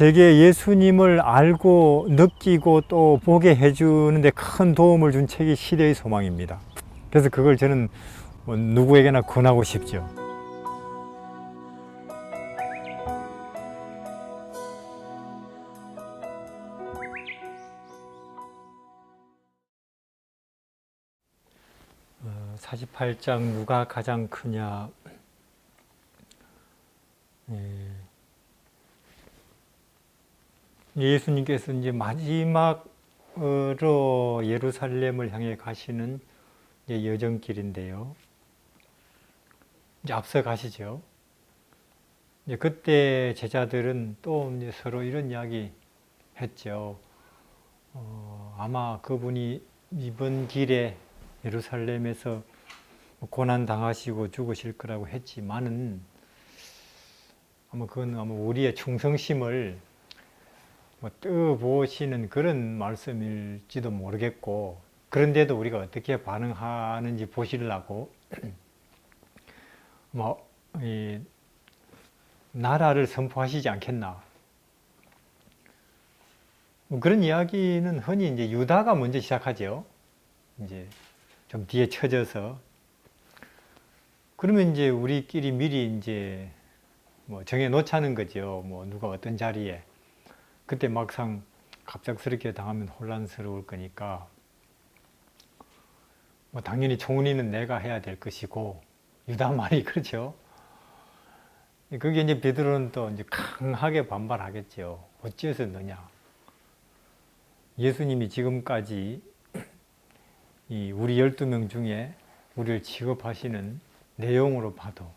제게 예수님을 알고 느끼고 또 보게 해주는데 큰 도움을 준 책이 시대의 소망입니다. 그래서 그걸 저는 누구에게나 권하고 싶죠. 어, 48장 누가 가장 크냐. 예수님께서 이제 마지막으로 예루살렘을 향해 가시는 이제 여정길인데요. 이제 앞서 가시죠. 이제 그때 제자들은 또 이제 서로 이런 이야기 했죠. 아마 그분이 이번 길에 예루살렘에서 고난 당하시고 죽으실 거라고 했지만은 그건 아마 우리의 충성심을 떠보시는 그런 말씀일지도 모르겠고, 그런데도 우리가 어떻게 반응하는지 보시려고 이 나라를 선포하시지 않겠나. 그런 이야기는 흔히 이제 유다가 먼저 시작하죠. 이제 좀 뒤에 쳐져서. 그러면 이제 우리끼리 미리 이제 정해 놓자는 거죠. 누가 어떤 자리에. 그때 막상 갑작스럽게 당하면 혼란스러울 거니까 당연히 총리는 내가 해야 될 것이고, 유다 말이 그렇죠. 그게 이제 베드로는 또 이제 강하게 반발하겠죠. 어째서 너냐? 예수님이 지금까지 이 우리 12명 중에 우리를 취급하시는 내용으로 봐도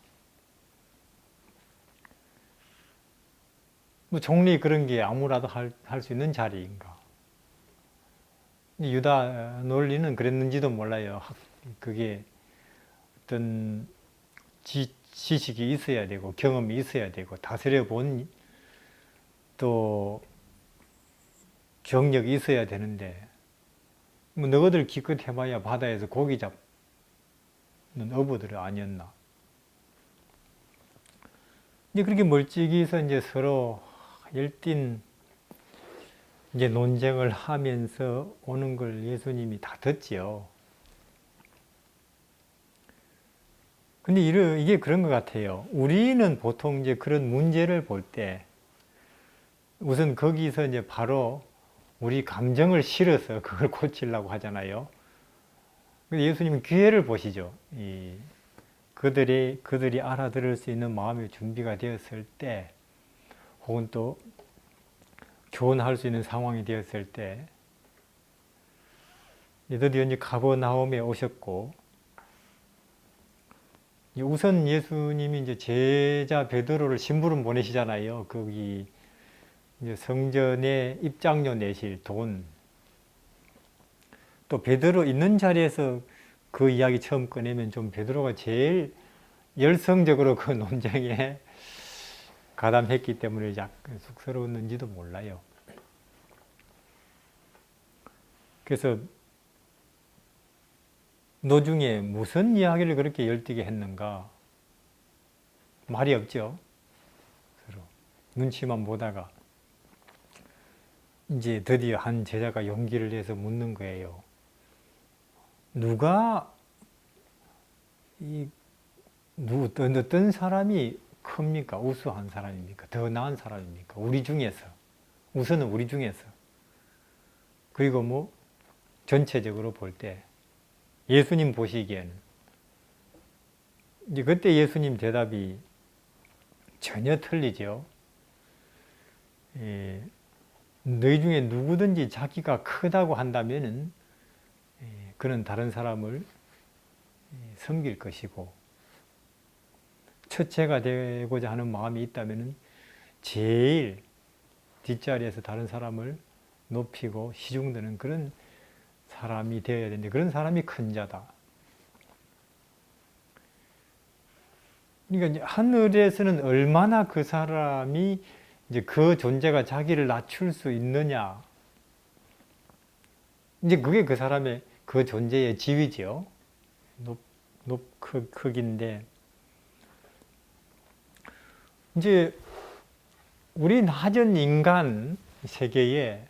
총리 그런 게 아무라도 할 수 있는 자리인가? 유다 논리는 그랬는지도 몰라요. 그게 어떤 지식이 있어야 되고 경험이 있어야 되고 다스려 본 또 경력이 있어야 되는데 너희들 기껏 해봐야 바다에서 고기 잡는 어부들 아니었나? 이제 그렇게 멀찍이서 이제 서로 열띤 이제 논쟁을 하면서 오는 걸 예수님이 다 듣지요. 근데 이게 그런 것 같아요. 우리는 보통 이제 그런 문제를 볼 때 우선 거기서 이제 바로 우리 감정을 실어서 그걸 고치려고 하잖아요. 근데 예수님은 기회를 보시죠. 그들이 알아들을 수 있는 마음의 준비가 되었을 때, 혹은 또 교훈할 수 있는 상황이 되었을 때, 드디어 이제 가버나움에 오셨고, 우선 예수님이 이제 제자 베드로를 심부름 보내시잖아요. 거기 이제 성전에 입장료 내실 돈. 또 베드로 있는 자리에서 그 이야기 처음 꺼내면 좀 베드로가 제일 열성적으로 그 논쟁에 가담했기 때문에 약간 쑥스러웠는지도 몰라요. 그래서 노중에 무슨 이야기를 그렇게 열띠게 했는가? 말이 없죠. 서로 눈치만 보다가 이제 드디어 한 제자가 용기를 내서 묻는 거예요. 어떤 사람이 큽니까? 우수한 사람입니까? 더 나은 사람입니까? 우리 중에서. 우선은 우리 중에서. 그리고 전체적으로 볼 때, 예수님 보시기에는. 이제 그때 예수님 대답이 전혀 틀리죠. 너희 중에 누구든지 자기가 크다고 한다면은, 그는 다른 사람을 섬길 것이고, 첫째가 되고자 하는 마음이 있다면 제일 뒷자리에서 다른 사람을 높이고 시중드는 그런 사람이 되어야 되는데, 그런 사람이 큰 자다. 그러니까 하늘에서는 얼마나 그 사람이 이제 그 존재가 자기를 낮출 수 있느냐. 이제 그게 그 사람의 그 존재의 지위죠. 크기인데, 이제 우리 낮은 인간 세계에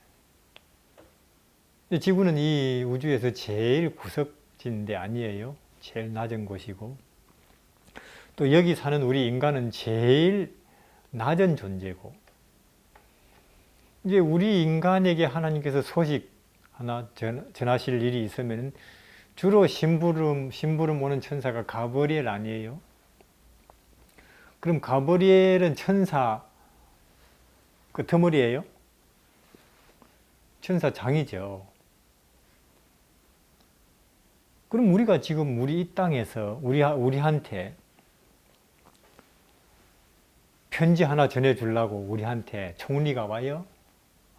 지구는 이 우주에서 제일 구석진 데 아니에요. 제일 낮은 곳이고 또 여기 사는 우리 인간은 제일 낮은 존재고 이제 우리 인간에게 하나님께서 소식 하나 전하실 일이 있으면 주로 심부름 오는 천사가 가브리엘 아니에요? 그럼 가브리엘은 천사 그 덩어리예요? 천사장이죠. 그럼 우리가 지금 우리 이 땅에서 우리한테 편지 하나 전해주려고 우리한테 총리가 와요?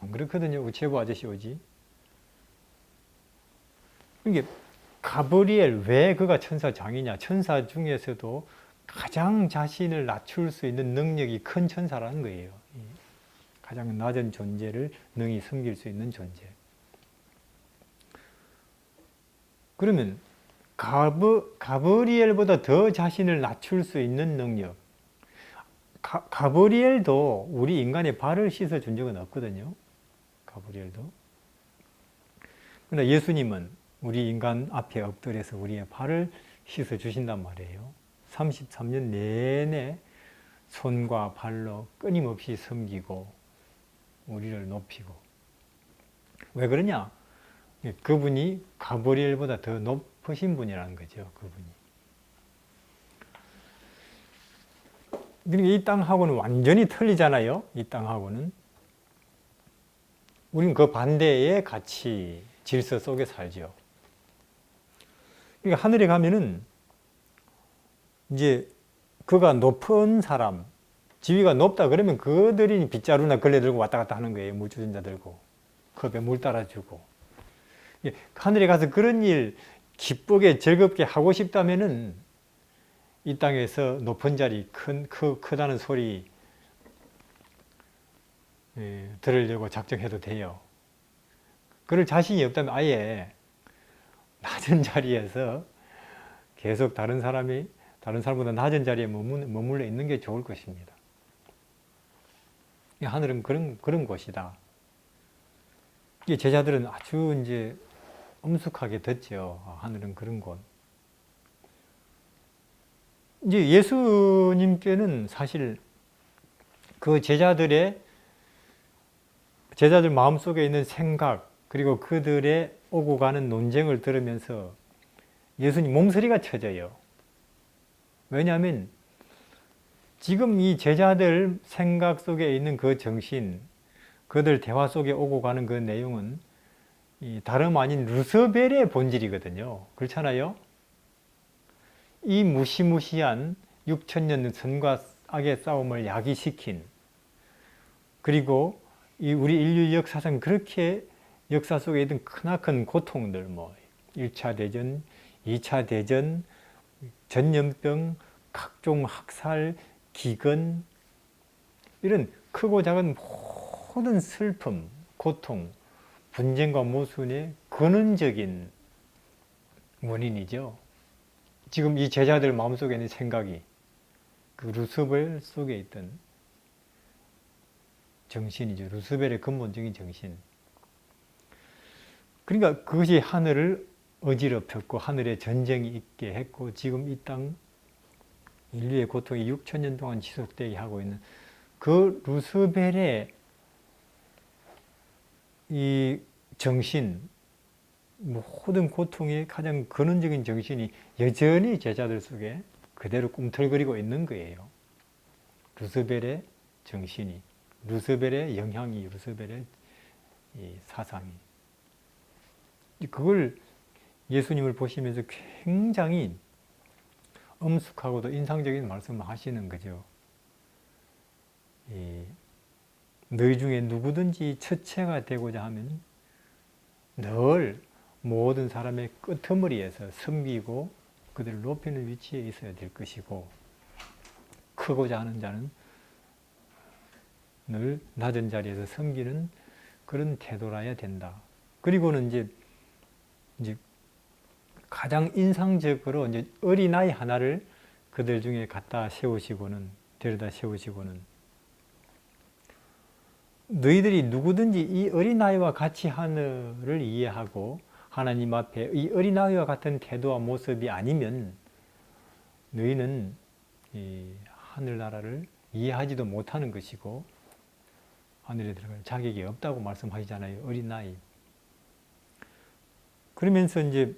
안 그렇거든요. 우체부 아저씨 오지. 이게 가브리엘 왜 그가 천사장이냐? 천사 중에서도 가장 자신을 낮출 수 있는 능력이 큰 천사라는 거예요. 가장 낮은 존재를 능히 섬길 수 있는 존재. 그러면 가브리엘보다 더 자신을 낮출 수 있는 능력. 가브리엘도 우리 인간의 발을 씻어준 적은 없거든요. 가브리엘도. 그러나 예수님은 우리 인간 앞에 엎드려서 우리의 발을 씻어주신단 말이에요. 33년 내내 손과 발로 끊임없이 섬기고 우리를 높이고. 왜 그러냐? 그분이 가브리엘보다 더 높으신 분이라는 거죠. 그분이. 그러니까 이 땅하고는 완전히 틀리잖아요. 이 땅하고는. 우리는 그 반대의 가치, 질서 속에 살죠. 그러니까 하늘에 가면은 이제 그가 높은 사람, 지위가 높다 그러면 그들이 빗자루나 걸레 들고 왔다 갔다 하는 거예요. 물주전자 들고. 컵에 물 따라주고. 하늘에 가서 그런 일 기쁘게 즐겁게 하고 싶다면은 이 땅에서 높은 자리, 크다는 소리 들으려고 작정해도 돼요. 그럴 자신이 없다면 아예 낮은 자리에서 계속 다른 사람보다 낮은 자리에 머물러 있는 게 좋을 것입니다. 하늘은 그런 곳이다. 제자들은 아주 이제 엄숙하게 듣죠. 하늘은 그런 곳. 이제 예수님께는 사실 그 제자들 마음속에 있는 생각, 그리고 그들의 오고 가는 논쟁을 들으면서 예수님 몸서리가 쳐져요. 왜냐하면 지금 이 제자들 생각 속에 있는 그 정신, 그들 대화 속에 오고 가는 그 내용은 다름 아닌 루스벨의 본질이거든요. 그렇잖아요? 이 무시무시한 6천년 선과 악의 싸움을 야기시킨, 그리고 우리 인류 역사상 그렇게 역사 속에 있던 크나큰 고통들, 1차 대전, 2차 대전, 전염병, 각종 학살, 기근, 이런 크고 작은 모든 슬픔, 고통, 분쟁과 모순의 근원적인 원인이죠. 지금 이 제자들 마음속에 있는 생각이 그 루스벨 속에 있던 정신이죠. 루스벨의 근본적인 정신. 그러니까 그것이 하늘을 어지럽혔고 하늘에 전쟁이 있게 했고 지금 이 땅 인류의 고통이 6천년 동안 지속되게 하고 있는 그 루스벨의 이 정신, 모든 고통의 가장 근원적인 정신이 여전히 제자들 속에 그대로 꿈틀거리고 있는 거예요. 루스벨의 정신이, 루스벨의 영향이, 루스벨의 이 사상이. 그걸 예수님을 보시면서 굉장히 엄숙하고도 인상적인 말씀을 하시는 거죠. 너희 중에 누구든지 처체가 되고자 하면 늘 모든 사람의 끄트머리에서 섬기고 그들을 높이는 위치에 있어야 될 것이고, 크고자 하는 자는 늘 낮은 자리에서 섬기는 그런 태도라야 된다. 그리고는 이제 가장 인상적으로 이제 어린아이 하나를 그들 중에 데려다 세우시고는 너희들이 누구든지 이 어린아이와 같이 하늘을 이해하고 하나님 앞에 이 어린아이와 같은 태도와 모습이 아니면 너희는 이 하늘나라를 이해하지도 못하는 것이고 하늘에 들어갈 자격이 없다고 말씀하시잖아요. 어린아이. 그러면서 이제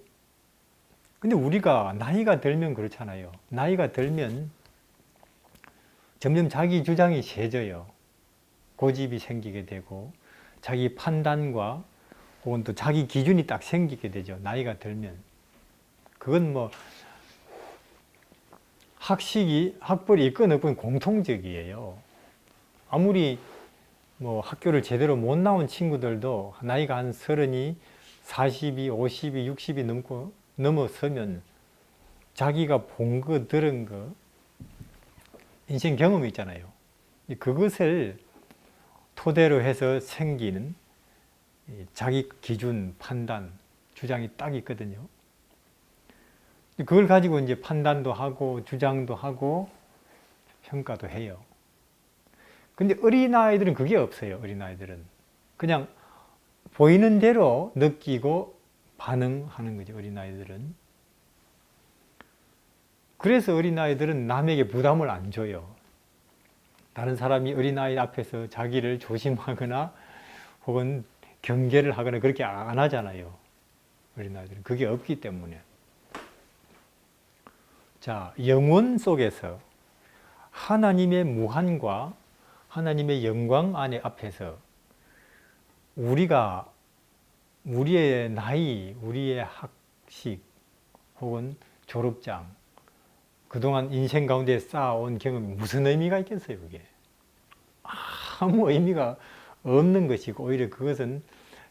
근데 우리가 나이가 들면 그렇잖아요. 나이가 들면 점점 자기 주장이 세져요. 고집이 생기게 되고 자기 판단과 혹은 또 자기 기준이 딱 생기게 되죠. 나이가 들면. 그건 뭐 학벌이 있건 없건 공통적이에요. 아무리 뭐 학교를 제대로 못 나온 친구들도 나이가 한 30이, 40이, 50이, 60이 넘어서면 자기가 본 거, 들은 거, 인생 경험이 있잖아요. 그것을 토대로 해서 생기는 자기 기준, 판단, 주장이 딱 있거든요. 그걸 가지고 이제 판단도 하고 주장도 하고 평가도 해요. 근데 어린아이들은 그게 없어요. 어린아이들은 그냥 보이는 대로 느끼고 반응하는 거죠. 어린아이들은. 그래서 어린아이들은 남에게 부담을 안 줘요. 다른 사람이 어린아이 앞에서 자기를 조심하거나 혹은 경계를 하거나 그렇게 안 하잖아요. 어린아이들은 그게 없기 때문에. 자, 영혼 속에서 하나님의 무한과 하나님의 영광 안에 앞에서 우리가 우리의 나이, 우리의 학식 혹은 졸업장, 그동안 인생 가운데 쌓아온 경험이 무슨 의미가 있겠어요, 그게? 아무 의미가 없는 것이고, 오히려 그것은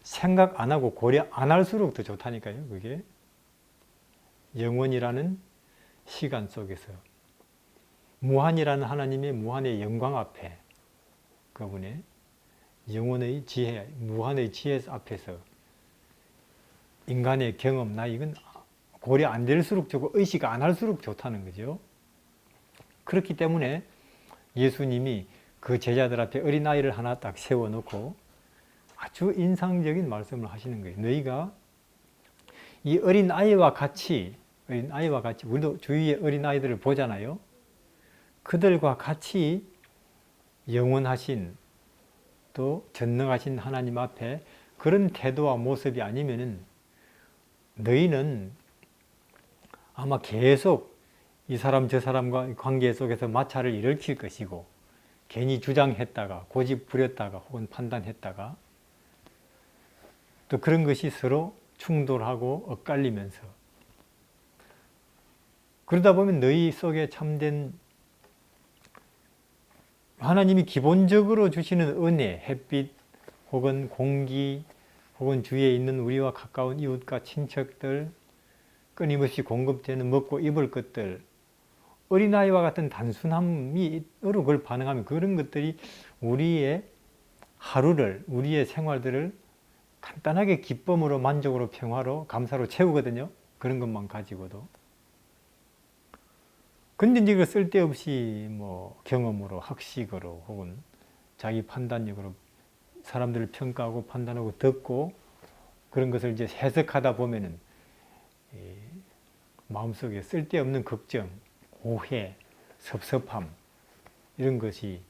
생각 안 하고 고려 안 할수록 더 좋다니까요, 그게. 영원이라는 시간 속에서 무한이라는 하나님의 무한의 영광 앞에 그분의 영혼의 지혜, 무한의 지혜 앞에서 인간의 경험, 나 이건 고려 안 될수록 좋고 의식 안 할수록 좋다는 거죠. 그렇기 때문에 예수님이 그 제자들 앞에 어린아이를 하나 딱 세워놓고 아주 인상적인 말씀을 하시는 거예요. 너희가 이 어린아이와 같이 우리도 주위의 어린아이들을 보잖아요. 그들과 같이 영원하신 또 전능하신 하나님 앞에 그런 태도와 모습이 아니면은 너희는 아마 계속 이 사람 저 사람과 관계 속에서 마찰을 일으킬 것이고 괜히 주장했다가 고집 부렸다가 혹은 판단했다가 또 그런 것이 서로 충돌하고 엇갈리면서 그러다 보면 너희 속에 참된 하나님이 기본적으로 주시는 은혜, 햇빛 혹은 공기 혹은 주위에 있는 우리와 가까운 이웃과 친척들 끊임없이 공급되는 먹고 입을 것들 어린아이와 같은 단순함으로 그걸 반응하면 그런 것들이 우리의 하루를 우리의 생활들을 간단하게 기쁨으로 만족으로 평화로 감사로 채우거든요. 그런 것만 가지고도. 근데 이제 그 쓸데없이 뭐 경험으로 학식으로 혹은 자기 판단력으로 사람들을 평가하고 판단하고 듣고 그런 것을 이제 해석하다 보면은 마음속에 쓸데없는 걱정, 오해, 섭섭함 이런 것이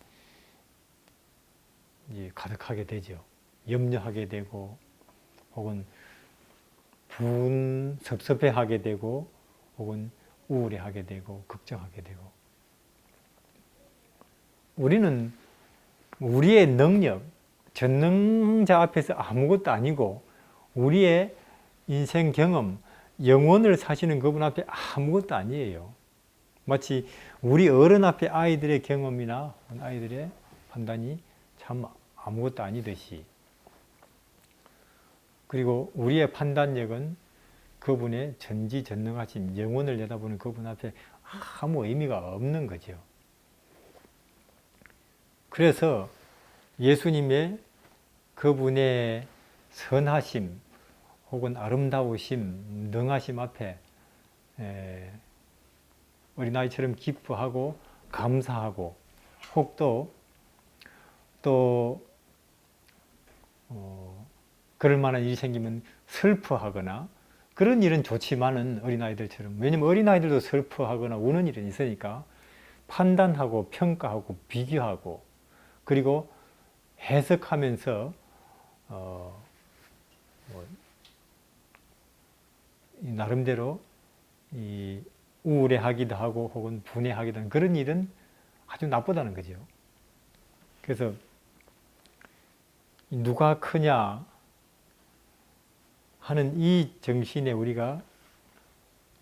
이제 가득하게 되죠. 염려하게 되고 혹은 섭섭해하게 되고 혹은 우울해하게 되고 걱정하게 되고 우리는 우리의 능력, 전능자 앞에서 아무것도 아니고 우리의 인생 경험, 영혼을 사시는 그분 앞에 아무것도 아니에요. 마치 우리 어른 앞에 아이들의 경험이나 아이들의 판단이 참 아무것도 아니듯이 그리고 우리의 판단력은 그분의 전지전능하신 영혼을 내다보는 그분 앞에 아무 의미가 없는 거죠. 그래서 예수님의 그분의 선하심 혹은 아름다우심, 능하심 앞에 어린아이처럼 기뻐하고 감사하고 혹 또 그럴 만한 일이 생기면 슬퍼하거나 그런 일은 좋지만은 어린아이들처럼, 왜냐면 어린아이들도 슬퍼하거나 우는 일은 있으니까 판단하고 평가하고 비교하고 그리고 해석하면서 뭐 나름대로 이 우울해하기도 하고 혹은 분해하기도 하는 그런 일은 아주 나쁘다는 거죠. 그래서 누가 크냐 하는 이 정신에 우리가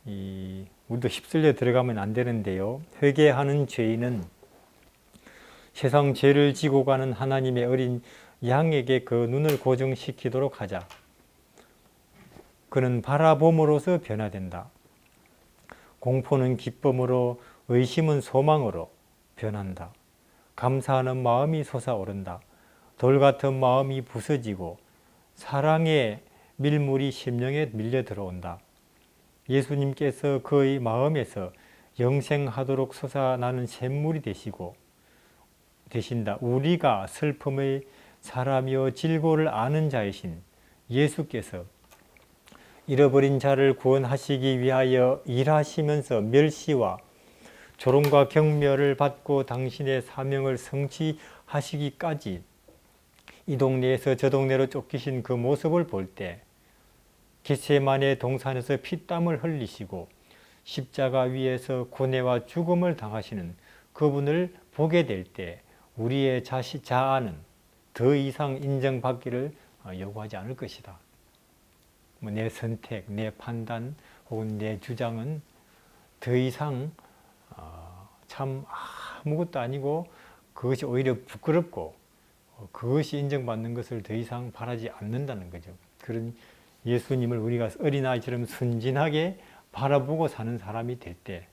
우리도 휩쓸려 들어가면 안 되는데요. 회개하는 죄인은 세상 죄를 지고 가는 하나님의 어린 양에게 그 눈을 고정시키도록 하자. 그는 바라봄으로써 변화된다. 공포는 기쁨으로, 의심은 소망으로 변한다. 감사하는 마음이 솟아오른다. 돌 같은 마음이 부서지고 사랑의 밀물이 심령에 밀려 들어온다. 예수님께서 그의 마음에서 영생하도록 솟아나는 샘물이 되신다. 우리가 슬픔의 사람이요 질고를 아는 자이신 예수께서 잃어버린 자를 구원하시기 위하여 일하시면서 멸시와 조롱과 경멸을 받고 당신의 사명을 성취하시기까지 이 동네에서 저 동네로 쫓기신 그 모습을 볼 때 겟세마네 동산에서 피땀을 흘리시고 십자가 위에서 고뇌와 죽음을 당하시는 그분을 보게 될 때 우리의 자아는 더 이상 인정받기를 요구하지 않을 것이다. 내 선택, 내 판단 혹은 내 주장은 더 이상 참 아무것도 아니고 그것이 오히려 부끄럽고 그것이 인정받는 것을 더 이상 바라지 않는다는 거죠. 그런 예수님을 우리가 어린아이처럼 순진하게 바라보고 사는 사람이 될 때,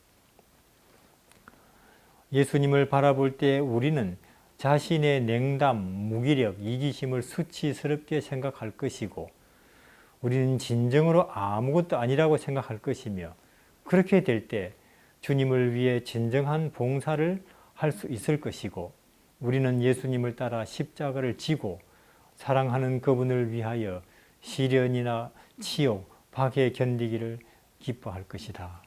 예수님을 바라볼 때 우리는 자신의 냉담, 무기력, 이기심을 수치스럽게 생각할 것이고 우리는 진정으로 아무것도 아니라고 생각할 것이며 그렇게 될 때 주님을 위해 진정한 봉사를 할 수 있을 것이고 우리는 예수님을 따라 십자가를 지고 사랑하는 그분을 위하여 시련이나 치욕, 박해 견디기를 기뻐할 것이다.